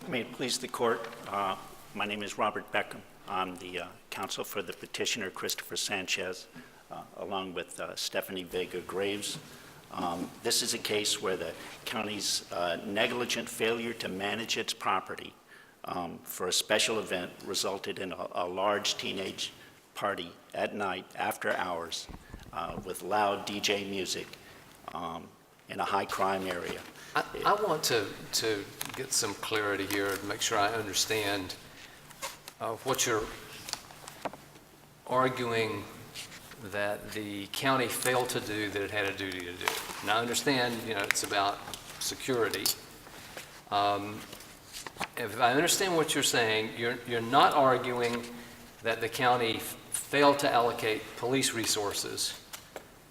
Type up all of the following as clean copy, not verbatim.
May it please the court, my name is Robert Beckham. I'm the counsel for the petitioner Christopher Sanchez, along with Stephanie Vega Graves. This is a case where the county's negligent failure to manage its property for a special event resulted in a large teenage party at night after hours with loud DJ music in a high crime area. I want to get some clarity here and make sure I understand what you're arguing that the county failed to do that it had a duty to do. Now I understand, it's about security. If I understand what you're saying, you're not arguing that the county failed to allocate police resources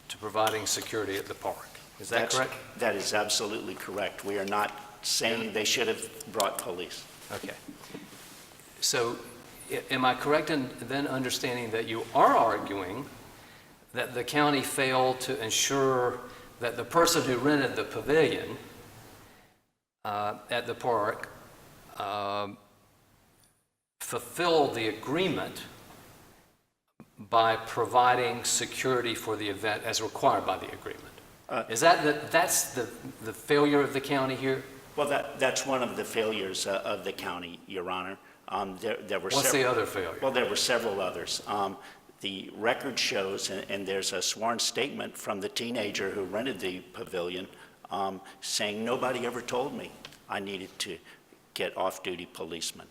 to providing security at the park. Is that correct? That is absolutely correct. We are not saying they should have brought police. Okay. So am I correct in then understanding that you are arguing that the county failed to ensure that the person who rented the pavilion at the park fulfilled the agreement by providing security for the event as required by the agreement? Is that's the failure of the county here? Well, that's one of the failures of the county, Your Honor. There were What's the other failure? Well, there were several others. The record shows, and there's a sworn statement from the teenager who rented the pavilion saying, nobody ever told me I needed to get off-duty policemen.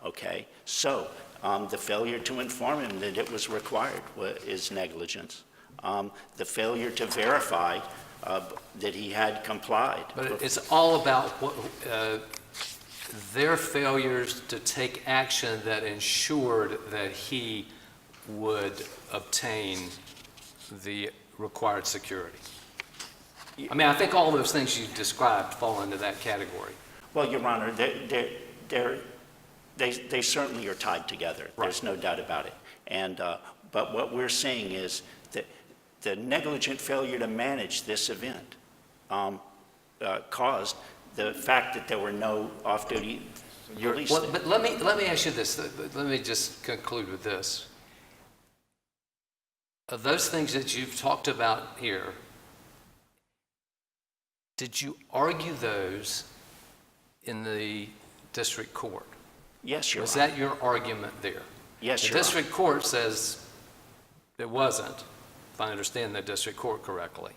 Okay? So the failure to inform him that it was required is negligence. The failure to verify that he had complied. But it's all about their failures to take action that ensured that he would obtain the required security. I mean, I think all those things you described fall into that category. Well, Your Honor, they certainly are tied together. Right. There's no doubt about it. And but what we're saying is that the negligent failure to manage this event caused the fact that there were no off-duty police. Well, but let me ask you this. Let me just conclude with this. Of those things that you've talked about here, did you argue those in the district court? Yes, Your Honor. Was that your argument there? Yes, Your Honor. The district court says it wasn't, if I understand the district court correctly.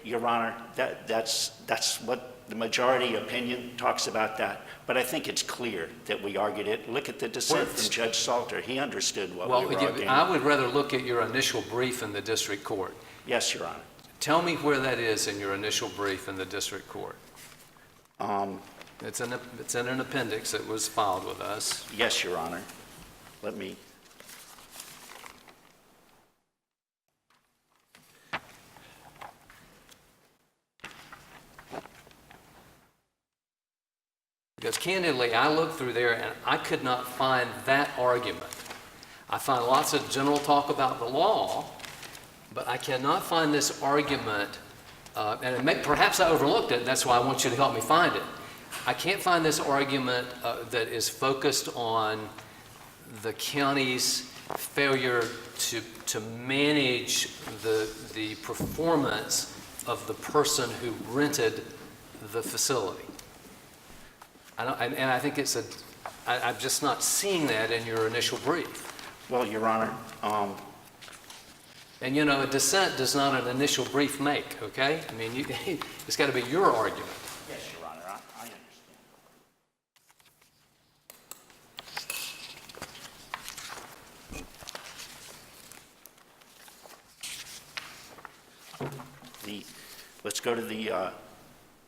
Your Honor, that's what the majority opinion talks about that. But I think it's clear that we argued it. Look at the dissent from Judge Salter. He understood what we were arguing. I would rather look at your initial brief in the district court. Yes, Your Honor. Tell me where that is in your initial brief in the district court. It's in an appendix that was filed with us. Yes, Your Honor. Let me. Because candidly, I looked through there and I could not find that argument. I find lots of general talk about the law, but I cannot find this argument, and perhaps I overlooked it, and that's why I want you to help me find it. I can't find this argument that is focused on the county's failure to manage the performance of the person who rented the facility. And I think I'm just not seeing that in your initial brief. Well, Your Honor. And a dissent does not an initial brief make, okay? I mean, it's got to be your argument. Yes, Your Honor, I understand. Let's go to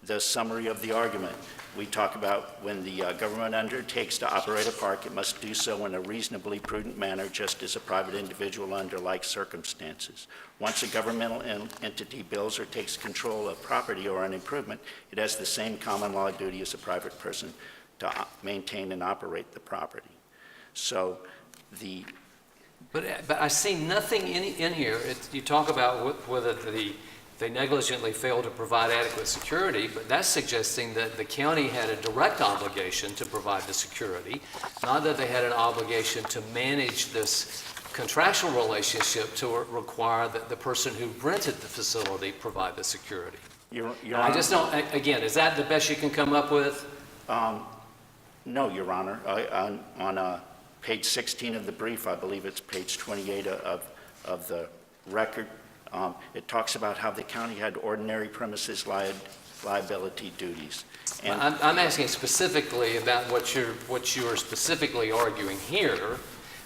the summary of the argument. We talk about when the government undertakes to operate a park, it must do so in a reasonably prudent manner, just as a private individual under like circumstances. Once a governmental entity builds or takes control of property or an improvement, it has the same common law duty as a private person to maintain and operate the property. So But I see nothing in here. You talk about whether the they negligently failed to provide adequate security, but that's suggesting that the county had a direct obligation to provide the security, not that they had an obligation to manage this contractual relationship to require that the person who rented the facility provide the security. Your I just don't, again, is that the best you can come up with? No, Your Honor. On page 16 of the brief, I believe it's page 28 of the record, it talks about how the county had ordinary premises liability duties. And I'm asking specifically about what you're specifically arguing here,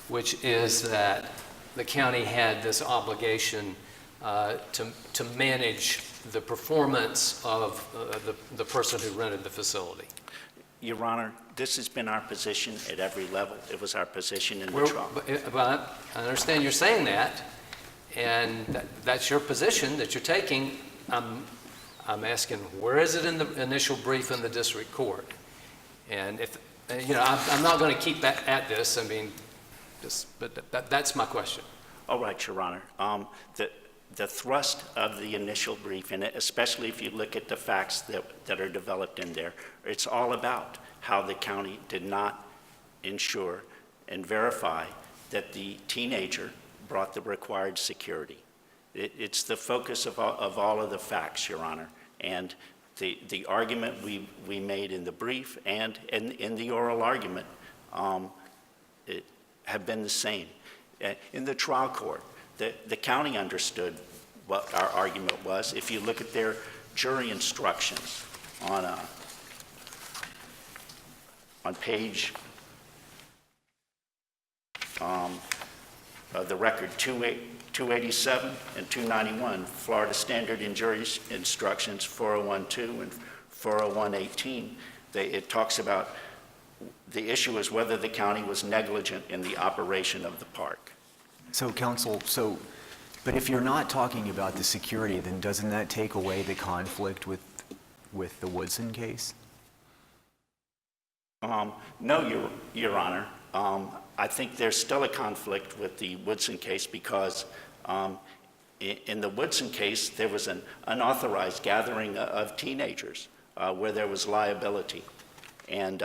which is that the county had this obligation to manage the performance of the person who rented the facility. Your Honor, this has been our position at every level. It was our position in the trial. But I understand you're saying that, and that's your position that you're taking. I'm asking, where is it in the initial brief in the district court? And if, I'm not going to keep at this. I mean, but that's my question. All right, Your Honor. The thrust of the initial brief, and especially if you look at the facts that are developed in there, it's all about how the county did not ensure and verify that the teenager brought the required security. It's the focus of all of the facts, Your Honor. And the argument we made in the brief and in the oral argument have been the same. In the trial court, the county understood what our argument was. If you look at their jury instructions on page the record 287 and 291, Florida Standard in Jury Instructions 401-2 and 401-18, it talks about the issue is whether the county was negligent in the operation of the park. So, counsel, but if you're not talking about the security, then doesn't that take away the conflict with the Woodson case? No, Your Honor. I think there's still a conflict with the Woodson case because in the Woodson case, there was an unauthorized gathering of teenagers where there was liability. And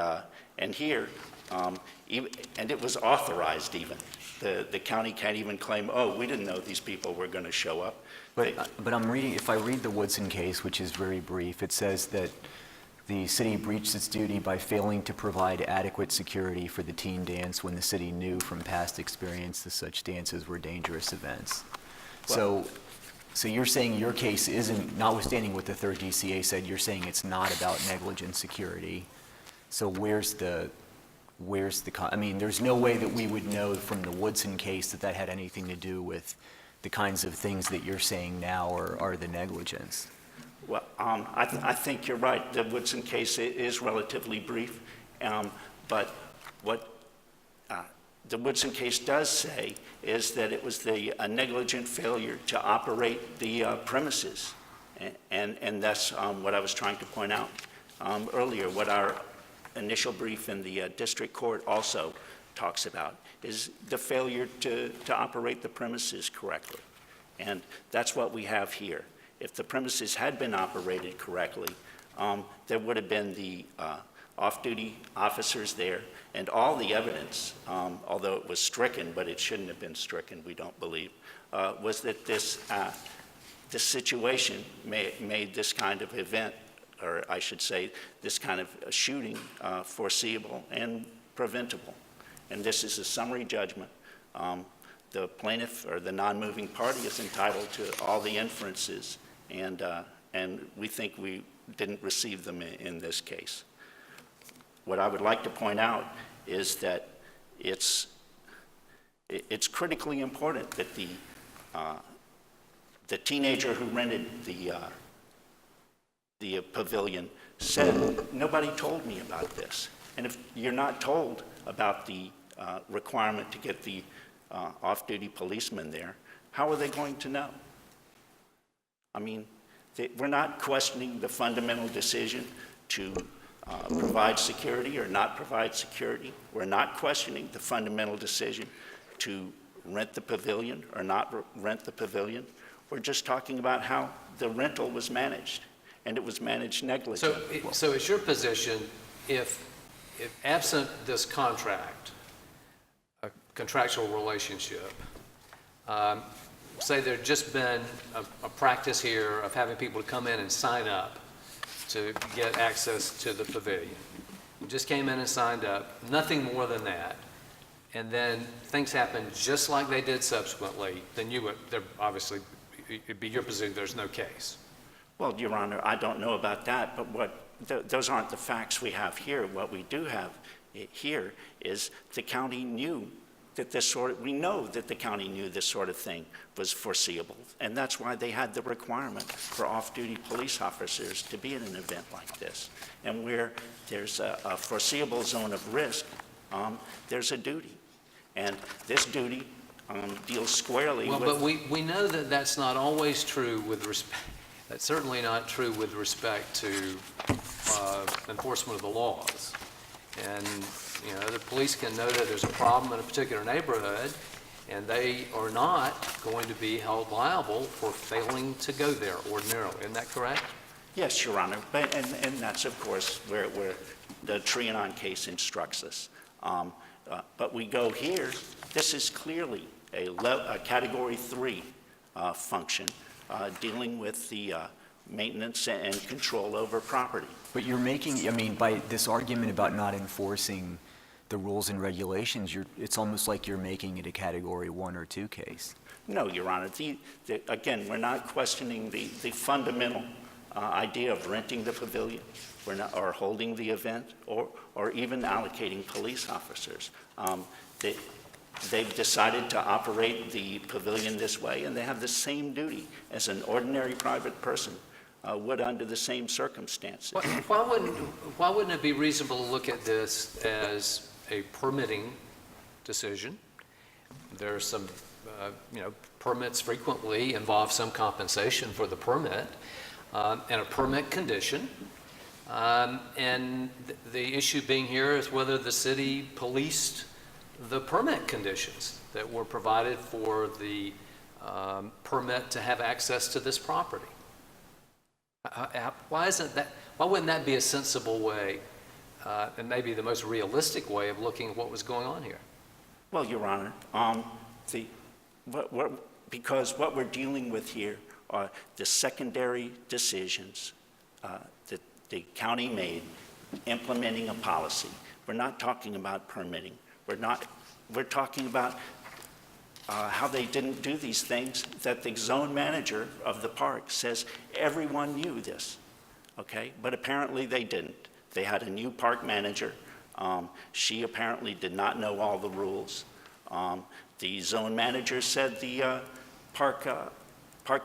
here, and it was authorized even. The county can't even claim, oh, we didn't know these people were going to show up. But I'm reading, if I read the Woodson case, which is very brief, it says that the city breached its duty by failing to provide adequate security for the teen dance when the city knew from past experience that such dances were dangerous events. So you're saying your case isn't, notwithstanding what the Third DCA said, you're saying it's not about negligent security. So I mean, there's no way that we would know from the Woodson case that had anything to do with the kinds of things that you're saying now are the negligence. Well, I think you're right. The Woodson case is relatively brief, but what the Woodson case does say is that it was a negligent failure to operate the premises, and that's what I was trying to point out earlier. What our initial brief in the district court also talks about is the failure to operate the premises correctly, and that's what we have here. If the premises had been operated correctly, there would have been the off-duty officers there, and all the evidence, although it was stricken, but it shouldn't have been stricken, we don't believe, was that this situation made this kind of event, or I should say, this kind of shooting foreseeable and preventable. And this is a summary judgment. The plaintiff or the non-moving party is entitled to all the inferences, and we think we didn't receive them in this case. What I would like to point out is that it's critically important that the teenager who rented the pavilion said, nobody told me about this. And if you're not told about the requirement to get the off-duty policemen there, how are they going to know? I mean, we're not questioning the fundamental decision to provide security or not provide security. We're not questioning the fundamental decision to rent the pavilion or not rent the pavilion. We're just talking about how the rental was managed, and it was managed negligently. So it's your position, if absent this contract, a contractual relationship, say there'd just been a practice here of having people come in and sign up to get access to the pavilion. You just came in and signed up, nothing more than that, and then things happen just like they did subsequently, then obviously, it'd be your position there's no case. Well, Your Honor, I don't know about that, but those aren't the facts we have here. What we do have here is the county knew that we know that the county knew this sort of thing was foreseeable, and that's why they had the requirement for off-duty police officers to be at an event like this. And where there's a foreseeable zone of risk, there's a duty. And this duty deals squarely with... Well, but we know that that's not always true with respect, that's certainly not true with respect to enforcement of the laws. And, you know, the police can know that there's a problem in a particular neighborhood, and they are not going to be held liable for failing to go there ordinarily. Isn't that correct? Yes, Your Honor, and that's, of course, where the Trianon case instructs us. But we go here, this is clearly a Category 3 function dealing with the maintenance and control over property. But you're making, I mean, by this argument about not enforcing the rules and regulations, it's almost like you're making it a Category 1 or 2 case. No, Your Honor. Again, we're not questioning the fundamental idea of renting the pavilion, or holding the event, or even allocating police officers. They've decided to operate the pavilion this way, and they have the same duty as an ordinary private person would under the same circumstances. Why wouldn't it be reasonable to look at this as a permitting decision? There are some, permits frequently involve some compensation for the permit, and a permit condition. And the issue being here is whether the city policed the permit conditions that were provided for the permit to have access to this property. Why wouldn't that be a sensible way, and maybe the most realistic way of looking at what was going on here? Well, Your Honor, because what we're dealing with here are the secondary decisions that the county made implementing a policy. We're not talking about permitting. We're talking about how they didn't do these things that the zone manager of the park says everyone knew this, okay? But apparently they didn't. They had a new park manager. She apparently did not know all the rules. The zone manager said the park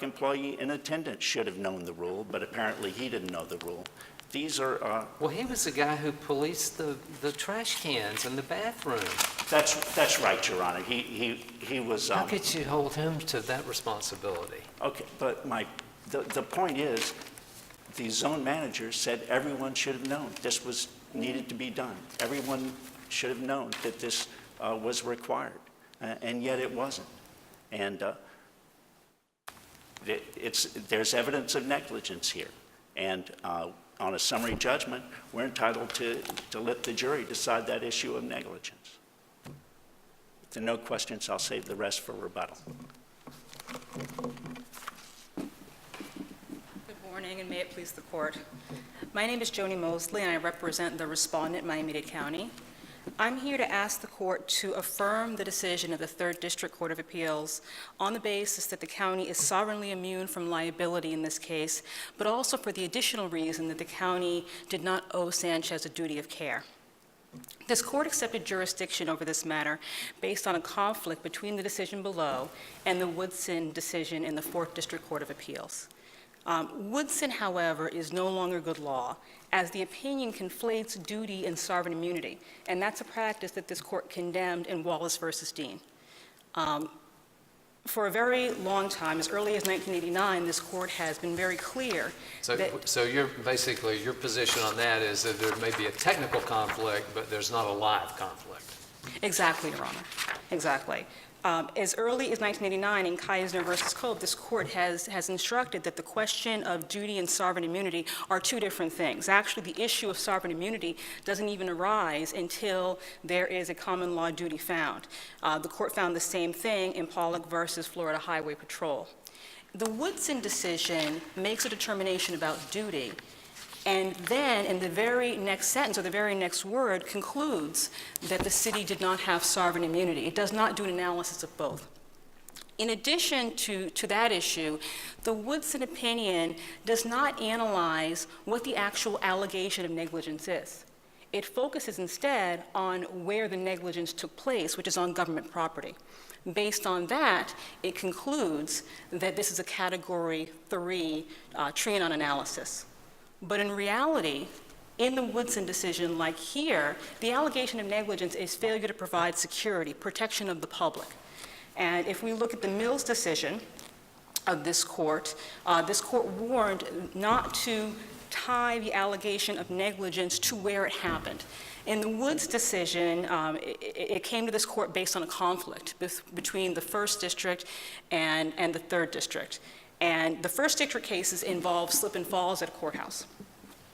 employee in attendance should have known the rule, but apparently he didn't know the rule. These are... Well, he was the guy who policed the trash cans in the bathroom. That's right, Your Honor. He was... How could you hold him to that responsibility? Okay, but the point is, the zone manager said everyone should have known this needed to be done. Everyone should have known that this was required, and yet it wasn't. And there's evidence of negligence here. And on a summary judgment, we're entitled to let the jury decide that issue of negligence. If there are no questions, I'll save the rest for rebuttal. Good morning, and may it please the court. My name is Joni Mosley, and I represent the respondent, Miami-Dade County. I'm here to ask the court to affirm the decision of the Third District Court of Appeals on the basis that the county is sovereignly immune from liability in this case, but also for the additional reason that the county did not owe Sanchez a duty of care. This court accepted jurisdiction over this matter based on a conflict between the decision below and the Woodson decision in the Fourth District Court of Appeals. Woodson, however, is no longer good law, as the opinion conflates duty and sovereign immunity, and that's a practice that this court condemned in Wallace versus Dean. For a very long time, as early as 1989, this court has been very clear that... So your position on that is that there may be a technical conflict, but there's not a live conflict. Exactly, Your Honor. Exactly. As early as 1989 in Keisner versus Cove, this court has instructed that the question of duty and sovereign immunity are two different things. Actually, the issue of sovereign immunity doesn't even arise until there is a common law duty found. The court found the same thing in Pollock versus Florida Highway Patrol. The Woodson decision makes a determination about duty, and then in the very next sentence or the very next word concludes that the city did not have sovereign immunity. It does not do an analysis of both. In addition to that issue, the Woodson opinion does not analyze what the actual allegation of negligence is. It focuses instead on where the negligence took place, which is on government property. Based on that, it concludes that this is a Category 3 Trianon analysis. But in reality, in the Woodson decision, like here, the allegation of negligence is failure to provide security, protection of the public. And if we look at the Mills decision of this court warned not to tie the allegation of negligence to where it happened. In the Woods decision, it came to this court based on a conflict between the First District and the Third District. And the First District cases involved slip and falls at a courthouse.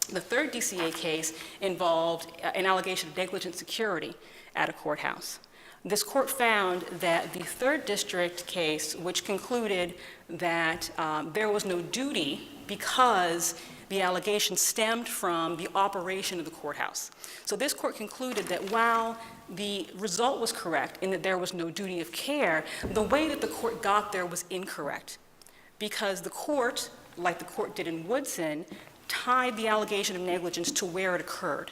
The Third DCA case involved an allegation of negligent security at a courthouse. This court found that the Third District case, which concluded that there was no duty because the allegation stemmed from the operation of the courthouse. So this court concluded that while the result was correct in that there was no duty of care, the way that the court got there was incorrect, because the court, like the court did in Woodson, tied the allegation of negligence to where it occurred.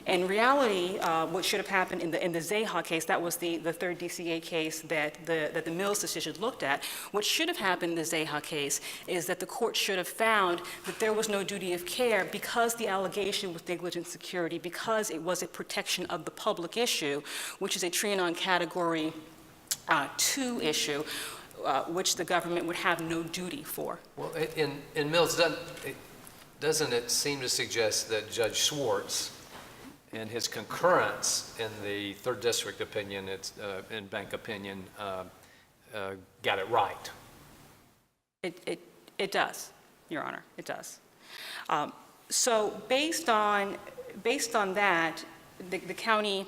In reality, what should have happened in the Zeha case, that was the Third DCA case that the Mills decision looked at, what should have happened in the Zeha case is that the court should have found that there was no duty of care because the allegation was negligent security, because it was a protection of the public issue, which is a Trianon Category 2 issue, which the government would have no duty for. Well, in Mills, doesn't it seem to suggest that Judge Schwartz, in his concurrence in the Third District opinion, in bank opinion, got it right? It does, Your Honor, it does. So based on that, the county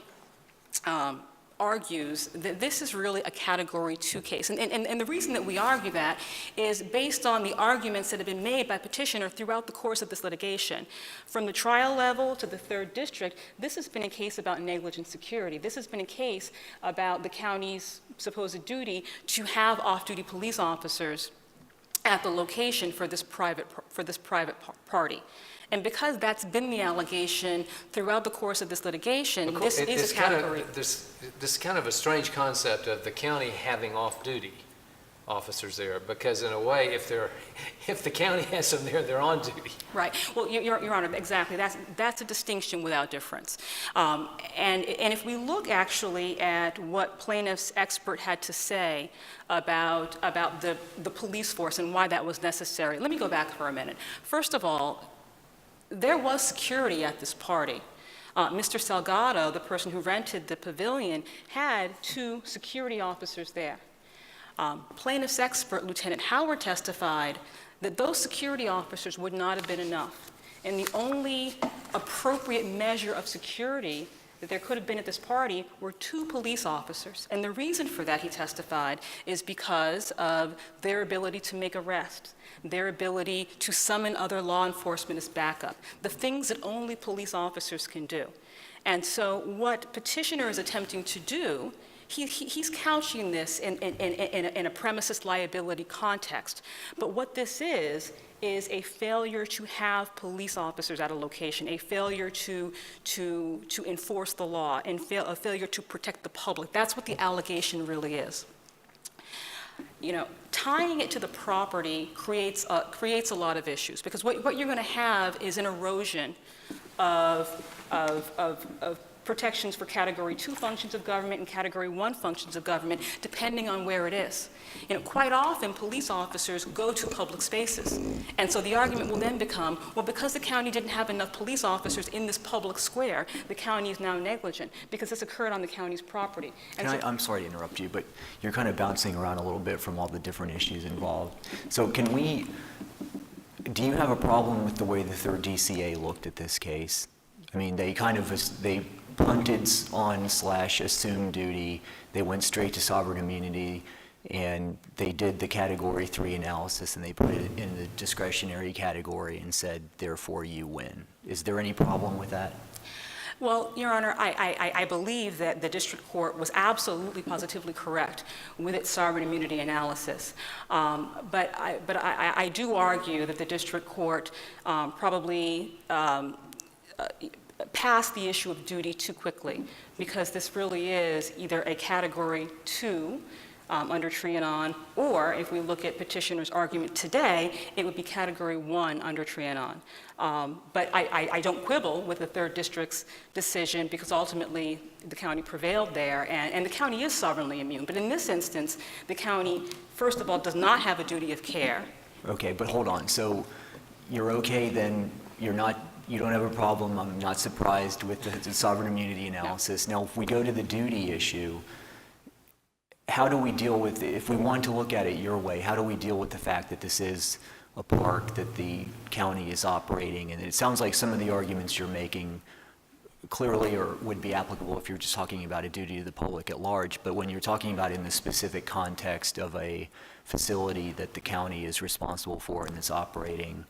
argues that this is really a Category 2 case. And the reason that we argue that is based on the arguments that have been made by petitioner throughout the course of this litigation. From the trial level to the Third District, this has been a case about negligent security. This has been a case about the county's supposed duty to have off-duty police officers at the location for this private party. And because that's been the allegation throughout the course of this litigation, this is a category. This is kind of a strange concept of the county having off-duty officers there, because in a way, if the county has them there, they're on duty. Right. Well, Your Honor, exactly. That's a distinction without difference. And if we look actually at what plaintiff's expert had to say about the police force and why that was necessary, let me go back for a minute. First of all, there was security at this party. Mr. Salgado, the person who rented the pavilion, had 2 security officers there. Plaintiff's expert, Lieutenant Howard, testified that those security officers would not have been enough. And the only appropriate measure of security that there could have been at this party were 2 police officers. And the reason for that, he testified, is because of their ability to make arrests, their ability to summon other law enforcement as backup, the things that only police officers can do. And so what petitioner is attempting to do, he's couching this in a premises liability context. But what this is a failure to have police officers at a location, a failure to enforce the law, and a failure to protect the public. That's what the allegation really is. You know, tying it to the property creates a lot of issues, because what you're going to have is an erosion of protections for Category 2 functions of government and Category 1 functions of government, depending on where it is. Quite often, police officers go to public spaces. And so the argument will then become, well, because the county didn't have enough police officers in this public square, the county is now negligent, because this occurred on the county's property. And so, I'm sorry to interrupt you, but you're kind of bouncing around a little bit from all the different issues involved. So do you have a problem with the way the Third DCA looked at this case? I mean, they punted on / assumed duty, they went straight to sovereign immunity, and they did the Category 3 analysis, and they put it in the discretionary category and said, therefore, you win. Is there any problem with that? well, Your Honor, I believe that the district court was absolutely positively correct with its sovereign immunity analysis. But I do argue that the district court probably passed the issue of duty too quickly, because this really is either a Category 2 under Trianon, or if we look at petitioner's argument today, it would be Category 1 under Trianon. But I don't quibble with the Third District's decision, because ultimately the county prevailed there, and the county is sovereignly immune. But in this instance, the county, first of all, does not have a duty of care. Okay, but hold on. So you're okay then? You don't have a problem? I'm not surprised with the sovereign immunity analysis. Now, if we go to the duty issue, how do we deal with, if we want to look at it your way, how do we deal with the fact that this is a park that the county is operating? And it sounds like some of the arguments you're making clearly would be applicable if you're just talking about a duty to the public at large. But when you're talking about in the specific context of a facility that the county is responsible for and is operating,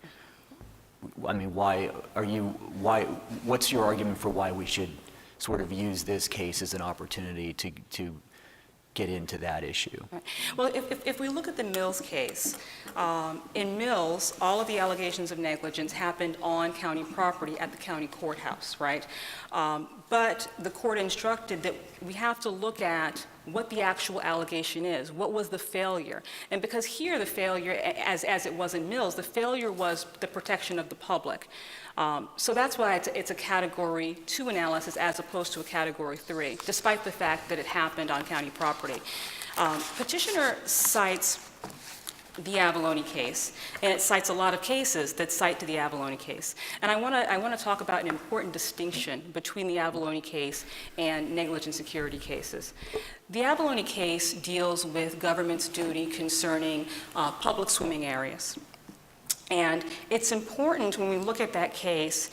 I mean, what's your argument for why we should sort of use this case as an opportunity to get into that issue? Well, if we look at the Mills case, in Mills, all of the allegations of negligence happened on county property at the county courthouse, right? But the court instructed that we have to look at what the actual allegation is. What was the failure? And because here the failure, as it was in Mills, the failure was the protection of the public. So that's why it's a Category 2 analysis as opposed to a Category 3, despite the fact that it happened on county property. Petitioner cites the Avalone case, and it cites a lot of cases that cite to the Avalone case. And I want to talk about an important distinction between the Avalone case and negligent security cases. The Avalone case deals with government's duty concerning public swimming areas. And it's important when we look at that case,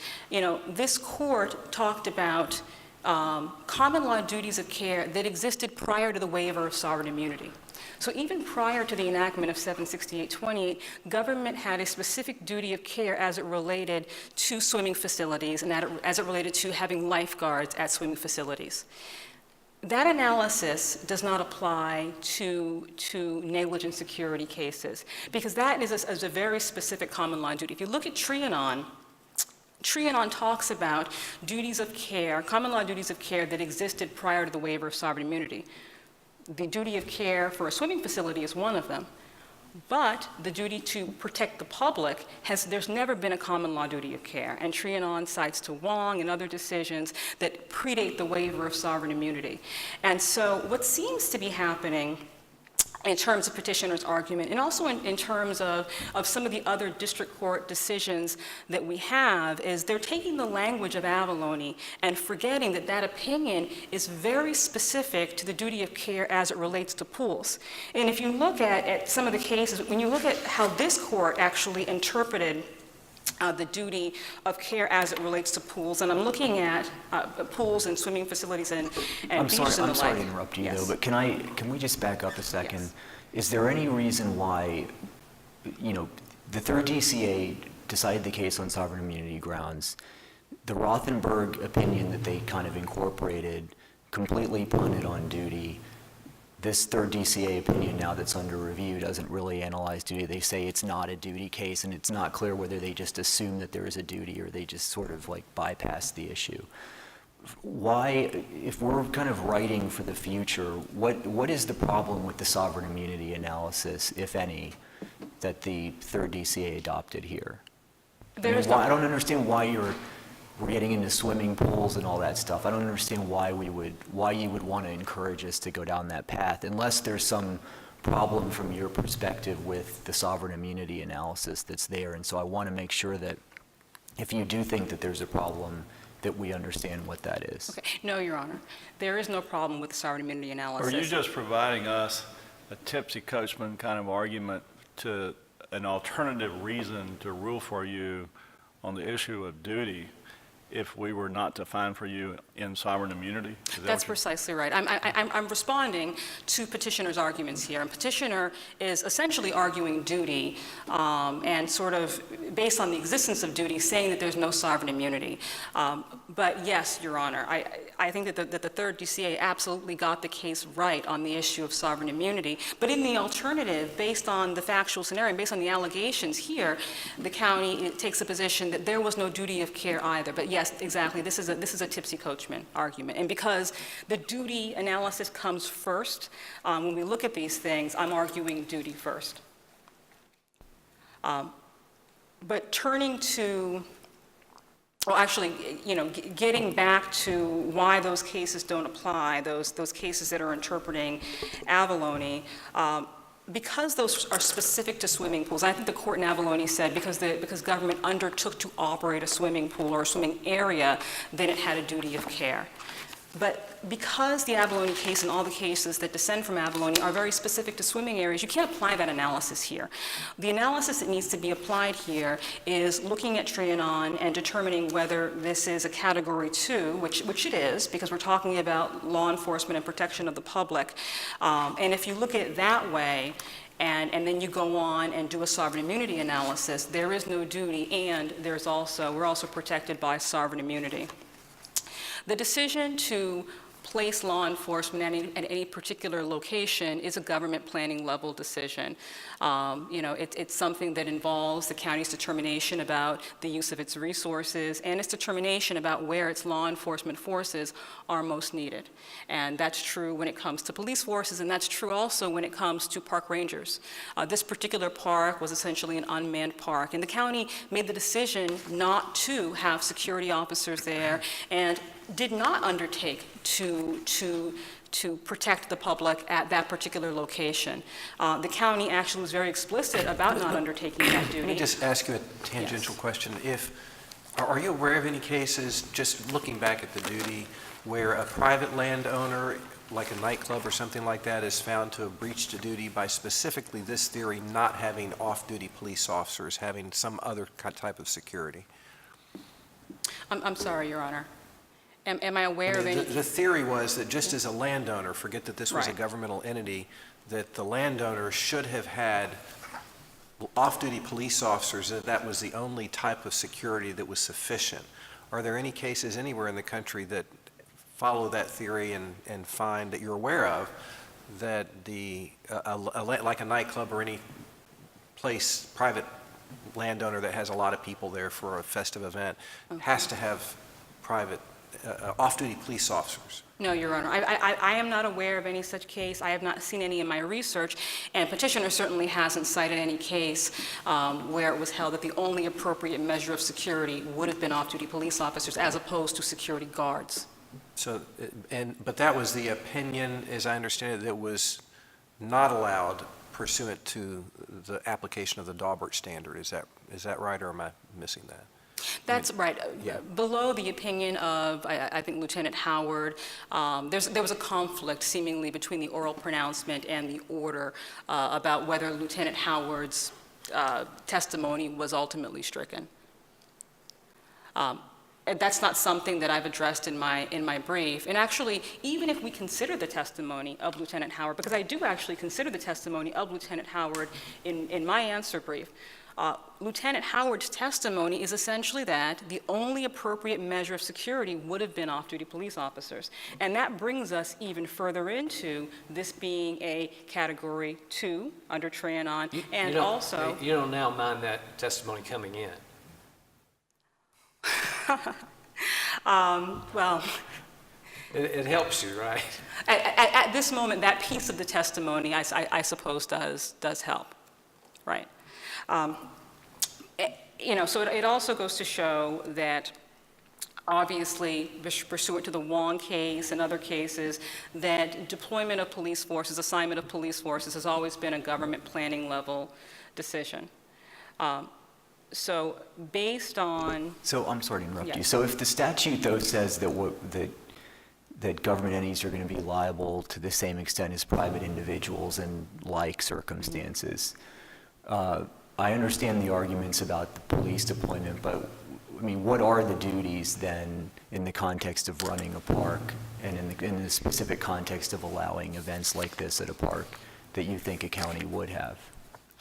this court talked about common law duties of care that existed prior to the waiver of sovereign immunity. So even prior to the enactment of 768-28, government had a specific duty of care as it related to swimming facilities and as it related to having lifeguards at swimming facilities. That analysis does not apply to negligent security cases, because that is a very specific common law duty. If you look at Trianon, Trianon talks about duties of care, common law duties of care that existed prior to the waiver of sovereign immunity. The duty of care for a swimming facility is one of them, but the duty to protect the public there's never been a common law duty of care. And Trianon cites to Wong and other decisions that predate the waiver of sovereign immunity. And so what seems to be happening in terms of petitioner's argument, and also in terms of some of the other district court decisions that we have, is they're taking the language of Avalone and forgetting that opinion is very specific to the duty of care as it relates to pools. And if you look at some of the cases, when you look at how this court actually interpreted the duty of care as it relates to pools, and I'm looking at pools and swimming facilities and beaches and the like. I'm sorry to interrupt you, though, but can we just back up a second? Yes. Is there any reason why, the Third DCA decided the case on sovereign immunity grounds? The Rothenberg opinion that they kind of incorporated completely punted on duty. This Third DCA opinion now that's under review doesn't really analyze duty. They say it's not a duty case, and it's not clear whether they just assume that there is a duty or they just sort of bypass the issue. Why, if we're kind of writing for the future, what is the problem with the sovereign immunity analysis, if any, that the Third DCA adopted here? I don't understand why you're we're getting into swimming pools and all that stuff. I don't understand why you would want to encourage us to go down that path, unless there's some problem from your perspective with the sovereign immunity analysis that's there. And so I want to make sure that if you do think that there's a problem, that we understand what that is. Okay. No, Your Honor. There is no problem with the sovereign immunity Are analysis. you just providing us a tipsy coachman kind of argument to an alternative reason to rule for you on the issue of duty if we were not to find for you in sovereign immunity? Is that That's what you- precisely right. I'm responding to petitioner's arguments here, and petitioner is essentially arguing duty and sort of based on the existence of duty, saying that there's no sovereign immunity. But yes, Your Honor, I think that the Third DCA absolutely got the case right on the issue of sovereign immunity. But in the alternative, based on the factual scenario, and based on the allegations here, the county takes a position that there was no duty of care either. But yes, exactly, this is a tipsy coachman argument. And because the duty analysis comes first, when we look at these things, I'm arguing duty first. But turning to, well, actually, getting back to why those cases don't apply, those cases that are interpreting abalone, because those are specific to swimming pools. I think the court in abalone said because government undertook to operate a swimming pool or a swimming area, then it had a duty of care. But because the abalone case and all the cases that descend from abalone are very specific to swimming areas, you can't apply that analysis here. The analysis that needs to be applied here is looking at Trianon and determining whether this is a Category 2, which it is, because we're talking about law enforcement and protection of the public. And if you look at it that way, and then you go on and do a sovereign immunity analysis, there is no duty, and we're also protected by sovereign immunity. The decision to place law enforcement at any particular location is a government planning level decision. It's something that involves the county's determination about the use of its resources and its determination about where its law enforcement forces are most needed. And that's true when it comes to police forces, and that's true also when it comes to park rangers. This particular park was essentially an unmanned park, and the county made the decision not to have security officers there and did not undertake to protect the public at that particular location. The county actually was very explicit about not undertaking that duty. Let me just ask you a tangential question. Are you aware of any cases, just looking back at the duty, where a private landowner, like a nightclub or something like that, is found to have breached a duty by specifically this theory not having off-duty police officers, having some other type of security? I'm sorry, Your Honor. Am I aware of any? The theory was that just as a landowner, forget that this was a Right. governmental entity, that the landowner should have had off-duty police officers, and that was the only type of security that was sufficient. Are there any cases anywhere in the country that follow that theory and find that you're aware of that like a nightclub or any place, private landowner that has a lot of people there for a festive event, has to have private off-duty police officers? No, Your Honor. I am not aware of any such case. I have not seen any in my research, and petitioner certainly hasn't cited any case where it was held that the only appropriate measure of security would have been off-duty police officers as opposed to security guards. So, but that was the opinion, as I understand it, that was not allowed pursuant to the application of the Daubert standard. Is that right, or am I missing that? That's right. Yeah. Below the opinion of, I think, Lieutenant Howard, there was a conflict seemingly between the oral pronouncement and the order about whether Lieutenant Howard's testimony was ultimately stricken. And that's not something that I've addressed in my brief. And actually, even if we consider the testimony of Lieutenant Howard, because I do actually consider the testimony of Lieutenant Howard in my answer brief, Lieutenant Howard's testimony is essentially that the only appropriate measure of security would have been off-duty police officers. And that brings us even further into this being a Category 2 under Trianon, and also... You don't now mind that testimony coming in? Well... It helps you, right? At this moment, that piece of the testimony, I suppose, does help, right? So it also goes to show that, obviously pursuant to the Wong case and other cases, that deployment of police forces, assignment of police forces has always been a government planning level decision. So based on, So I'm sorry to interrupt you. Yes. So if the statute, though, says that that government entities are going to be liable to the same extent as private individuals in like circumstances, I understand the arguments about the police deployment, but I mean, what are the duties then in the context of running a park and in the specific context of allowing events like this at a park that you think a county would have?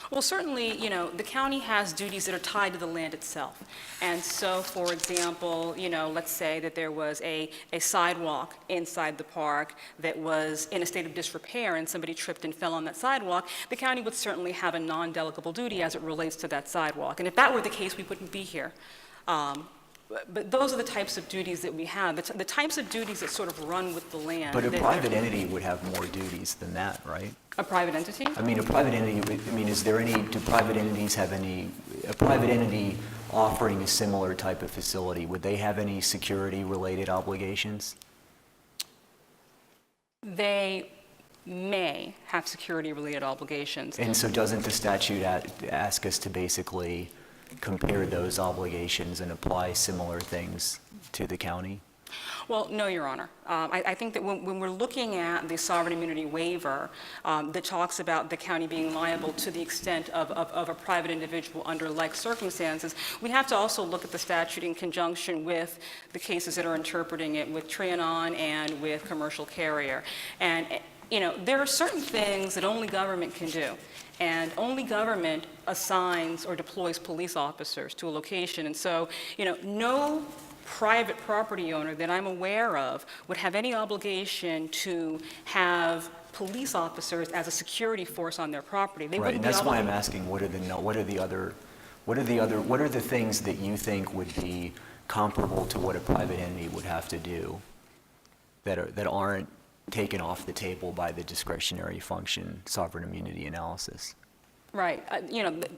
well, certainly, the county has duties that are tied to the land itself. And so, for example, let's say that there was a sidewalk inside the park that was in a state of disrepair and somebody tripped and fell on that sidewalk, the county would certainly have a non-delegable duty as it relates to that sidewalk. And if that were the case, we wouldn't be here. But those are the types of duties that we have, the types of duties that sort of run with the land. But a private entity would have more duties than that, right? A private entity? I mean, a private entity, is there any, do private entities have any, a private entity offering a similar type of facility, would they have any security-related obligations? They may have security-related obligations. And so doesn't the statute ask us to basically compare those obligations and apply similar things to the county? Well, no, Your Honor. I think that when we're looking at the sovereign immunity waiver that talks about the county being liable to the extent of a private individual under like circumstances, we have to also look at the statute in conjunction with the cases that are interpreting it with Trianon and with commercial carrier. And, there are certain things that only government can do. And only government assigns or deploys police officers to a location. And so, no private property owner that I'm aware of would have any obligation to have police officers as a security force on their property. They Right, wouldn't and be that's why I'm obligated. asking, what are the things that you think would be comparable to what a private entity would have to do that aren't taken off the table by the discretionary function sovereign immunity analysis? Right.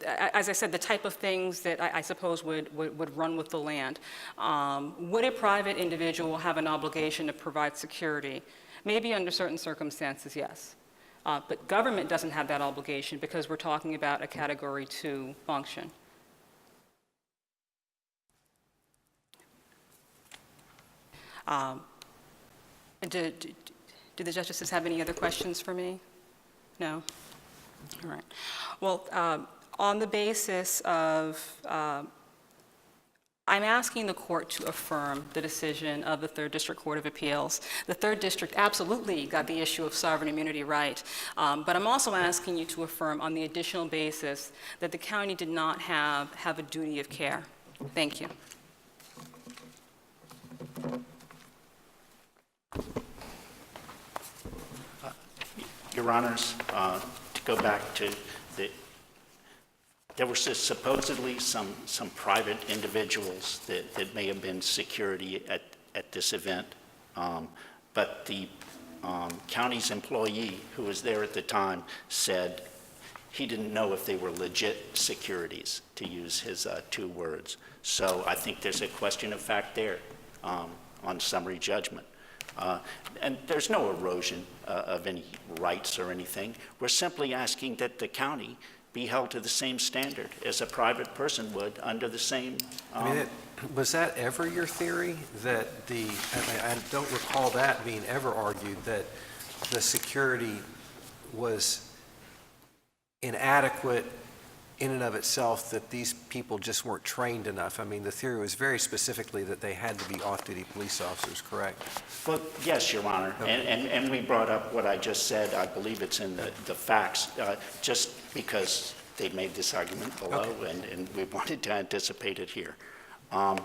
As I said, the type of things that I suppose would run with the land. Would a private individual have an obligation to provide security? Maybe under certain circumstances, yes. But government doesn't have that obligation because we're talking about a Category 2 function. Do the justices have any other questions for me? No? All right. Well, on the basis of, I'm asking the court to affirm the decision of the Third District Court of Appeals. The Third District absolutely got the issue of sovereign immunity right, but I'm also asking you to affirm on the additional basis that the county did not have a duty of care. Thank you. Your Honors, to go back to there were supposedly some private individuals that may have been security at this event, but the county's employee who was there at the time said he didn't know if they were legit securities, to use his 2 words. So I think there's a question of fact there on summary judgment. And there's no erosion of any rights or anything. We're simply asking that the county be held to the same standard as a private person would under the same. Was that ever your theory that I don't recall that being ever argued, that the security was inadequate in and of itself, that these people just weren't trained enough? I mean, the theory was very specifically that they had to be off-duty police officers, correct? Well, yes, Your Honor, Okay. and we brought up what I just said. I believe it's in the facts, just because they made this argument below, Okay. and we wanted to anticipate it here. I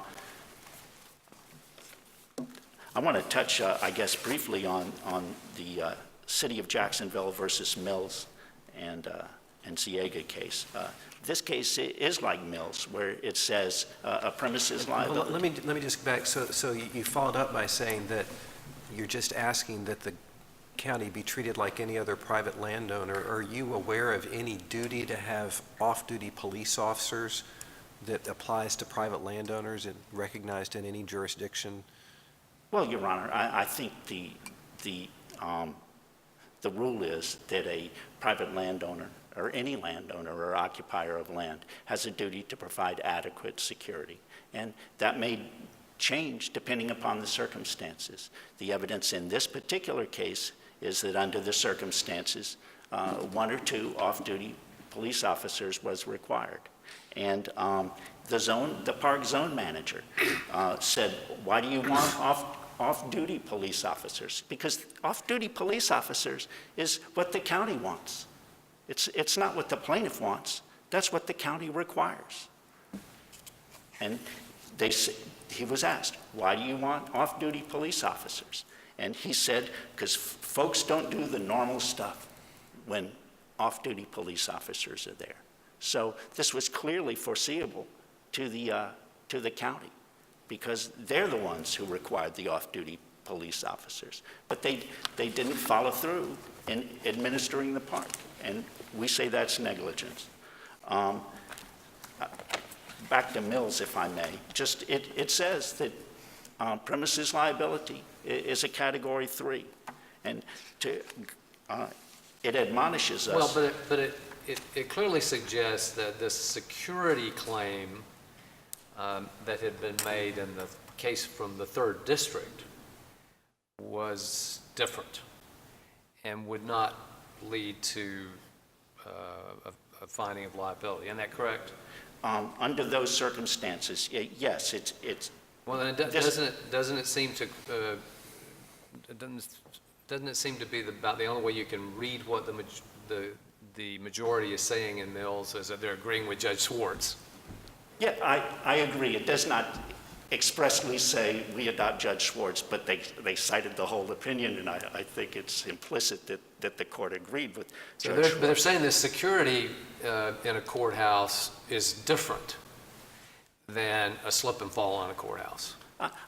want to touch, I guess, briefly on the City of Jacksonville versus Mills and Ciega case. This case is like Mills, where it says a premises liability. Well, let me just back. So you followed up by saying that you're just asking that the county be treated like any other private landowner. Are you aware of any duty to have off-duty police officers that applies to private landowners and recognized in any jurisdiction? Well, Your Honor, I think the rule is that a private landowner, or any landowner or occupier of land, has a duty to provide adequate security. And that may change depending upon the circumstances. The evidence in this particular case is that under the circumstances, 1 or 2 off-duty police officers was required. And the park zone manager said, why do you want off-duty police officers? Because off-duty police officers is what the county wants. It's not what the plaintiff wants. That's what the county requires. And he was asked, why do you want off-duty police officers? And he said, because folks don't do the normal stuff when off-duty police officers are there. So this was clearly foreseeable to the county, because they're the ones who required the off-duty police officers. But they didn't follow through in administering the park, and we say that's negligence. Back to Mills, if I may. It says that premises liability is a Category 3, and it admonishes us. Well, but it clearly suggests that this security claim that had been made in the case from the 3rd District was different and would not lead to a finding of liability. Isn't that correct? Under those circumstances, yes, it's. Well, then doesn't it seem to doesn't it seem to be about the only way you can read what the majority is saying in Mills is that they're agreeing with Judge Swartz? Yeah, I agree. It does not expressly say we adopt Judge Swartz, but they cited the whole opinion, and I think it's implicit that the court agreed with Judge Swartz. But they're saying the security in a courthouse is different than a slip and fall on a courthouse.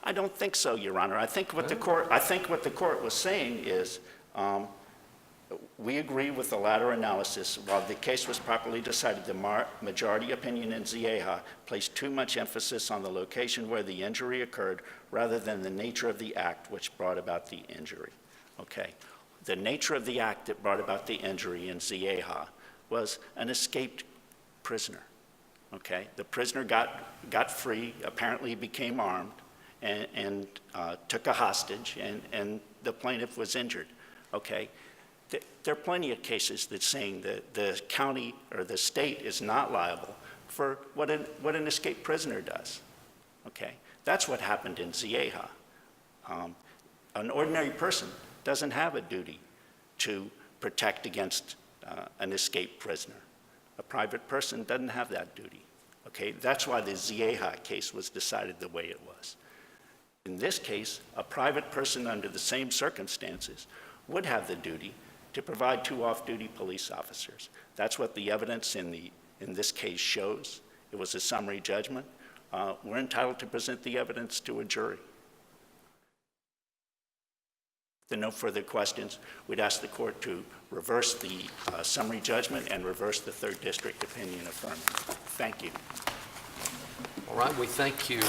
I don't think so, Your Honor. I think what the court was saying is we agree with the latter analysis. While the case was properly decided, the majority opinion in Zieha placed too much emphasis on the location where the injury occurred rather than the nature of the act which brought about the injury. Okay. The nature of the act that brought about the injury in Zieha was an escaped prisoner. Okay. The prisoner got free, apparently became armed, and took a hostage, and the plaintiff was injured. Okay. There are plenty of cases that saying that the county or the state is not liable for what an escaped prisoner does. Okay, that's what happened in Zieha. An ordinary person doesn't have a duty to protect against an escaped prisoner. A private person doesn't have that duty. Okay, that's why the Zieha case was decided the way it was. In this case, a private person under the same circumstances would have the duty to provide 2 off-duty police officers. That's what the evidence in this case shows. It was a summary judgment. We're entitled to present the evidence to a jury. If there are no further questions, we'd ask the court to reverse the summary judgment and reverse the 3rd District opinion affirming. Thank you. All right, we thank you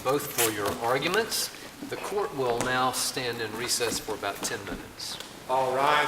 both for your arguments. The court will now stand in recess for about 10 minutes. All right.